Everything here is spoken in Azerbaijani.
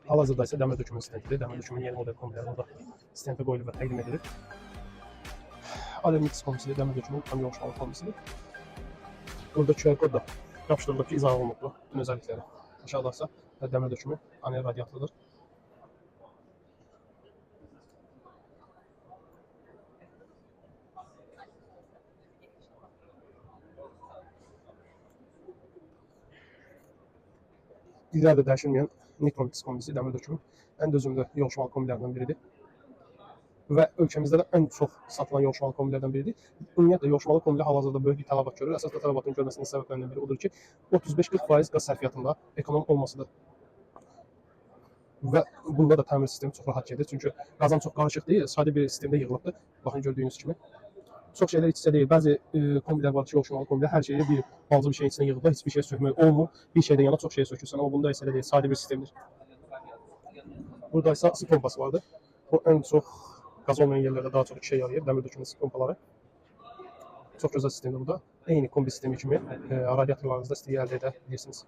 Hal-hazırda isə dəmir dökümü stentidir. Dəmir dökümün yeni model kombiləri burada stentə qoyulub və təqdim edilir. Alemix kombisidir, dəmir dökümün tam yoluşmalı kombisidir. Burada QR kod da yapışdırılıb ki, izah olunubdur bütün özellikleri. Aşağıda isə dəmir dökümü panel radiatorudur. İleride dəyişilməyən Nitromix kombisi dəmir dökümü ən dözümlü yoluşmalı kombilərdən biridir. Və ölkəmizdə də ən çox satılan yoluşmalı kombilərdən biridir. Ümumiyyətlə yoluşmalı kombilər hal-hazırda böyük bir tələbat görür. Əsas da tələbatın görməsinin səbəblərindən biri odur ki, 35-40% qaz sərfiyyatında ekonom olmasıdır. Və bunda da təmir sistemi çox rahat gedir. Çünki qazan çox qarışıq deyil, sadə bir sistemdə yığılıbdır. Baxın gördüyünüz kimi. Çox şeylər iç-içə deyil. Bəzi kombilər var ki, yoluşmalı kombilər hər şeyi bir balaca bir şeyin içinə yığılır, heç bir şey sökmək olmur. Bir şeydən yana çox şey sökürsən, amma bunda isə elə deyil, sadə bir sistemdir. Burada isə ısı pompası vardır. Bu ən çox qaz olmayan yerlərdə daha çox işə yarayır, dəmir dökümü ısı pompaları. Çox gözəl sistemdir bu da. Eyni kombi sistemi kimi radiatorlarınızda istiliyi əldə edə bilirsiniz.